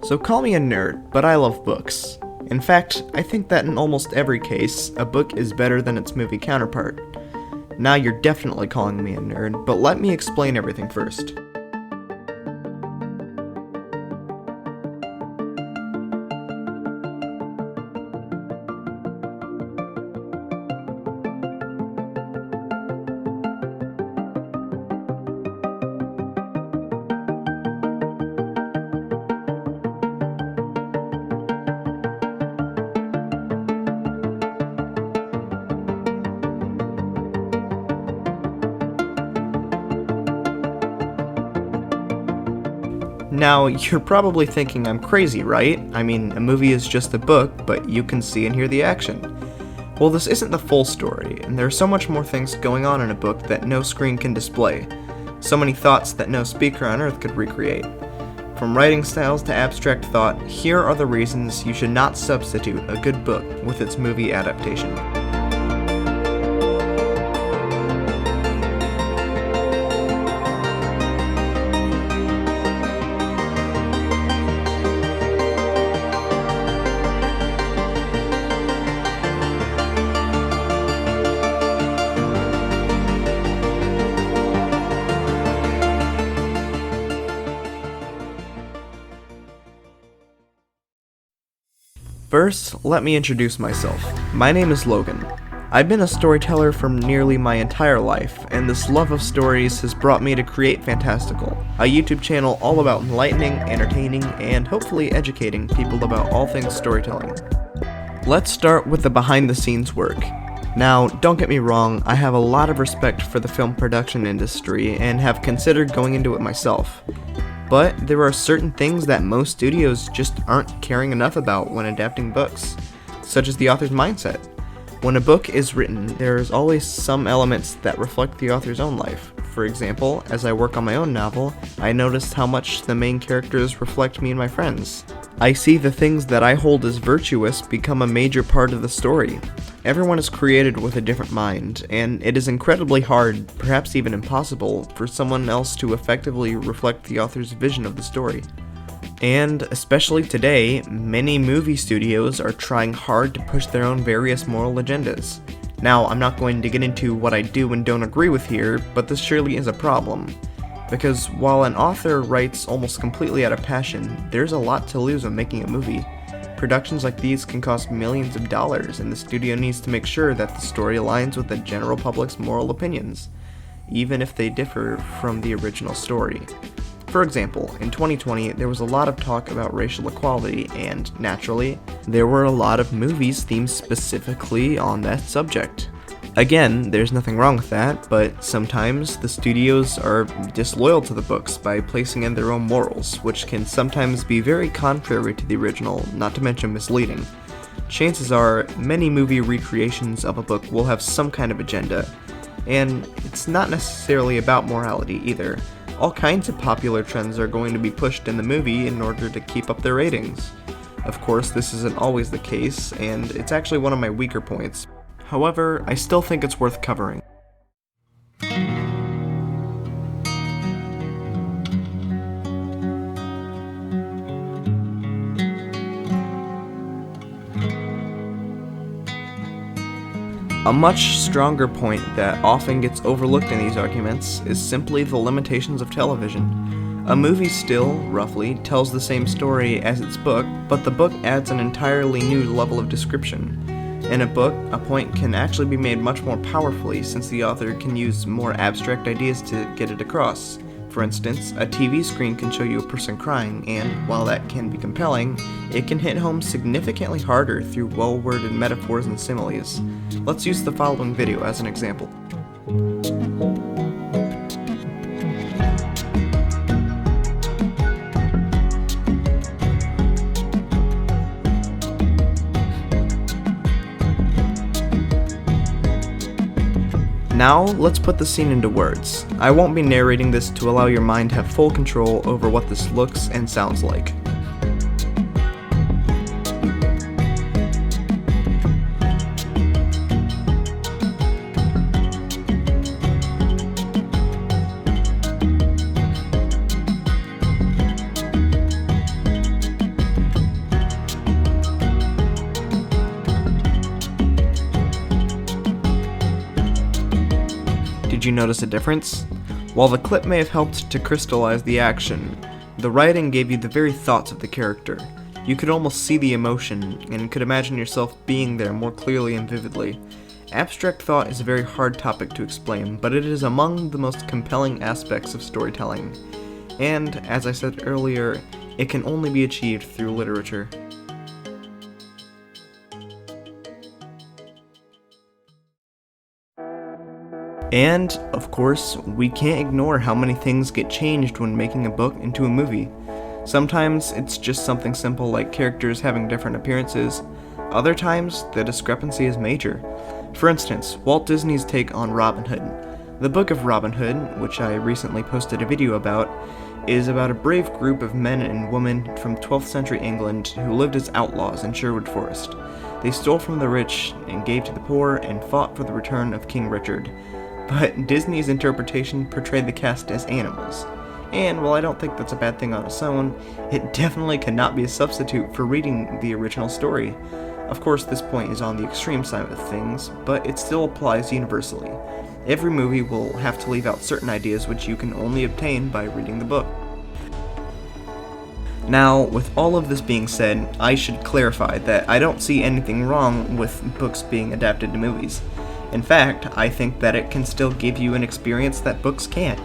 So call me a nerd, but I love books. In fact, I think that in almost every case, a book is better than its movie counterpart. Now you're definitely calling me a nerd, but let me explain everything first. Now, you're probably thinking I'm crazy, right? I mean, a movie is just a book, but you can see and hear the action. Well, this isn't the full story, and there are so much more things going on in a book that no screen can display. So many thoughts that no speaker on earth could recreate. From writing styles to abstract thought, here are the reasons you should not substitute a good book with its movie adaptation. First, let me introduce myself. My name is Logan. I've been a storyteller for nearly my entire life, and this love of stories has brought me to create Fantastical, a YouTube channel all about enlightening, entertaining, and hopefully educating people about all things storytelling. Let's start with the behind-the-scenes work. Now, don't get me wrong, I have a lot of respect for the film production industry and have considered going into it myself. But there are certain things that most studios just aren't caring enough about when adapting books, such as the author's mindset. When a book is written, there's always some elements that reflect the author's own life. For example, as I work on my own novel, I noticed how much the main characters reflect me and my friends. I see the things that I hold as virtuous become a major part of the story. Everyone is created with a different mind, and it is incredibly hard, perhaps even impossible, for someone else to effectively reflect the author's vision of the story. And, especially today, many movie studios are trying hard to push their own various moral agendas. Now, I'm not going to get into what I do and don't agree with here, but this surely is a problem. Because while an author writes almost completely out of passion, there's a lot to lose when making a movie. Productions like these can cost millions of dollars, and the studio needs to make sure that the story aligns with the general public's moral opinions, even if they differ from the original story. For example, in 2020, there was a lot of talk about racial equality, and naturally, there were a lot of movies themed specifically on that subject. Again, there's nothing wrong with that, but sometimes the studios are disloyal to the books by placing in their own morals, which can sometimes be very contrary to the original, not to mention misleading. Chances are, many movie recreations of a book will have some kind of agenda, and it's not necessarily about morality either. All kinds of popular trends are going to be pushed in the movie in order to keep up their ratings. Of course, this isn't always the case, and it's actually one of my weaker points. However, I still think it's worth covering. A much stronger point that often gets overlooked in these arguments is simply the limitations of television. A movie still, roughly, tells the same story as its book, but the book adds an entirely new level of description. In a book, a point can actually be made much more powerfully since the author can use more abstract ideas to get it across. For instance, a TV screen can show you a person crying, and while that can be compelling, it can hit home significantly harder through well-worded metaphors and similes. Let's use the following video as an example. Now, let's put the scene into words. I won't be narrating this to allow your mind to have full control over what this looks and sounds like. Did you notice a difference? While the clip may have helped to crystallize the action, the writing gave you the very thoughts of the character. You could almost see the emotion, and could imagine yourself being there more clearly and vividly. Abstract thought is a very hard topic to explain, but it is among the most compelling aspects of storytelling. And, as I said earlier, it can only be achieved through literature. And, of course, we can't ignore how many things get changed when making a book into a movie. Sometimes it's just something simple like characters having different appearances. Other times, the discrepancy is major. For instance, Walt Disney's take on Robin Hood. The Book of Robin Hood, which I recently posted a video about, is about a brave group of men and women from 12th century England who lived as outlaws in Sherwood Forest. They stole from the rich and gave to the poor and fought for the return of King Richard. But Disney's interpretation portrayed the cast as animals. And while I don't think that's a bad thing on its own, it definitely cannot be a substitute for reading the original story. Of course, this point is on the extreme side of things, but it still applies universally. Every movie will have to leave out certain ideas which you can only obtain by reading the book. Now, with all of this being said, I should clarify that I don't see anything wrong with books being adapted to movies. In fact, I think that it can still give you an experience that books can't.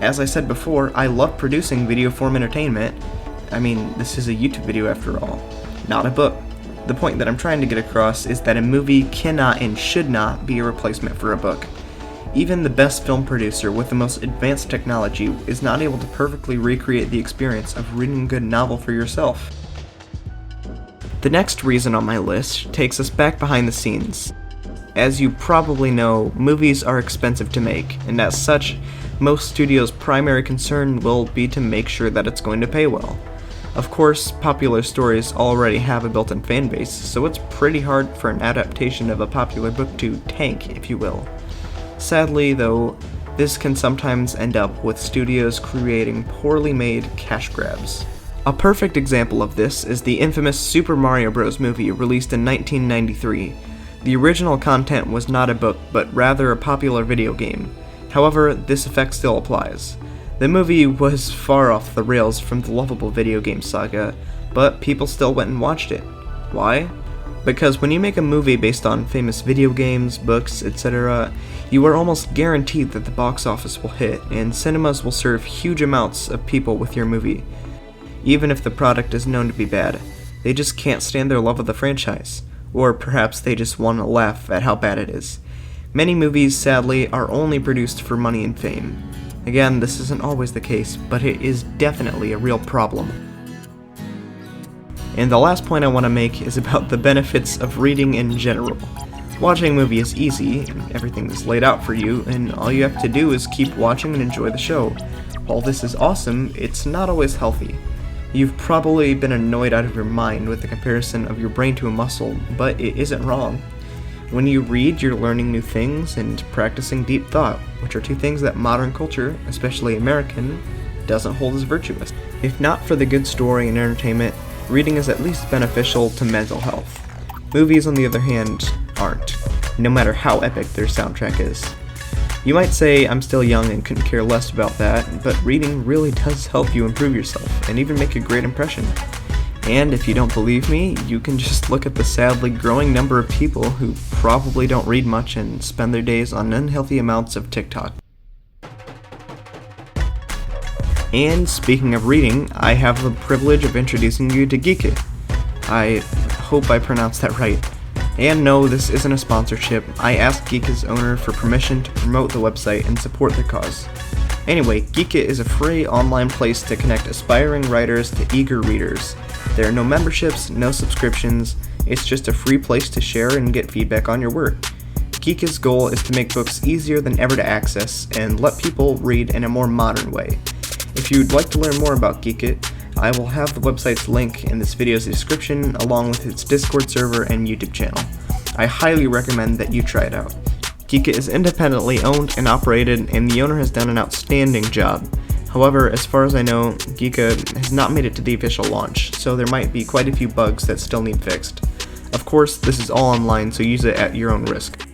As I said before, I love producing video form entertainment. I mean, this is a YouTube video after all, not a book. The point that I'm trying to get across is that a movie cannot and should not be a replacement for a book. Even the best film producer with the most advanced technology is not able to perfectly recreate the experience of reading a good novel for yourself. The next reason on my list takes us back behind the scenes. As you probably know, movies are expensive to make, and as such, most studios' primary concern will be to make sure that it's going to pay well. Of course, popular stories already have a built-in fan base, so it's pretty hard for an adaptation of a popular book to tank, if you will. Sadly, though, this can sometimes end up with studios creating poorly made cash grabs. A perfect example of this is the infamous Super Mario Bros. Movie released in 1993. The original content was not a book, but rather a popular video game. However, this effect still applies. The movie was far off the rails from the lovable video game saga, but people still went and watched it. Why? Because when you make a movie based on famous video games, books, etc., you are almost guaranteed that the box office will hit, and cinemas will serve huge amounts of people with your movie. Even if the product is known to be bad, they just can't stand their love of the franchise. Or perhaps they just want to laugh at how bad it is. Many movies, sadly, are only produced for money and fame. Again, this isn't always the case, but it is definitely a real problem. And the last point I want to make is about the benefits of reading in general. Watching a movie is easy, everything is laid out for you, and all you have to do is keep watching and enjoy the show. While this is awesome, it's not always healthy. You've probably been annoyed out of your mind with the comparison of your brain to a muscle, but it isn't wrong. When you read, you're learning new things and practicing deep thought, which are two things that modern culture, especially American, doesn't hold as virtuous. If not for the good story and entertainment, reading is at least beneficial to mental health. Movies, on the other hand, aren't, no matter how epic their soundtrack is. You might say I'm still young and couldn't care less about that, but reading really does help you improve yourself and even make a great impression. And if you don't believe me, you can just look at the sadly growing number of people who probably don't read much and spend their days on unhealthy amounts of TikTok. And speaking of reading, I have the privilege of introducing you to Geeke. I hope I pronounced that right. And no, this isn't a sponsorship. I asked Geeke's owner for permission to promote the website and support the cause. Anyway, Geeke is a free online place to connect aspiring writers to eager readers. There are no memberships, no subscriptions, it's just a free place to share and get feedback on your work. Geeke's goal is to make books easier than ever to access and let people read in a more modern way. If you'd like to learn more about Geeke, I will have the website's link in this video's description along with its Discord server and YouTube channel. I highly recommend that you try it out. Geeke is independently owned and operated, and the owner has done an outstanding job. However, as far as I know, Geeke has not made it to the official launch, so there might be quite a few bugs that still need fixed. Of course, this is all online, so use it at your own risk.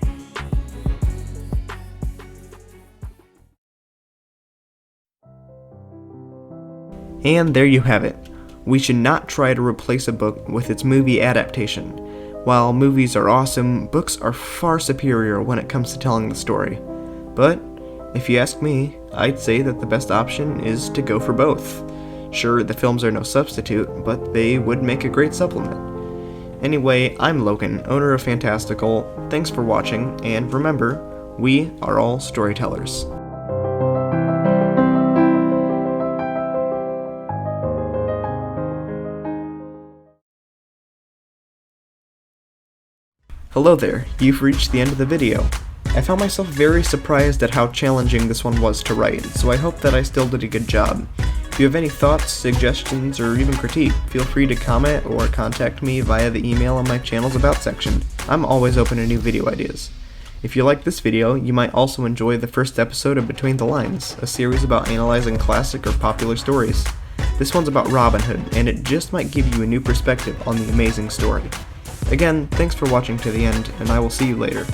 And there you have it. We should not try to replace a book with its movie adaptation. While movies are awesome, books are far superior when it comes to telling the story. But, if you ask me, I'd say that the best option is to go for both. Sure, the films are no substitute, but they would make a great supplement. Anyway, I'm Logan, owner of Fantastical. Thanks for watching, and remember, we are all storytellers. Hello there, you've reached the end of the video. I found myself very surprised at how challenging this one was to write, so I hope that I still did a good job. If you have any thoughts, suggestions, or even critique, feel free to comment or contact me via the email on my channel's About section. I'm always open to new video ideas. If you like this video, you might also enjoy the first episode of Between the Lines, a series about analyzing classic or popular stories. This one's about Robin Hood, and it just might give you a new perspective on the amazing story. Again, thanks for watching to the end, and I will see you later.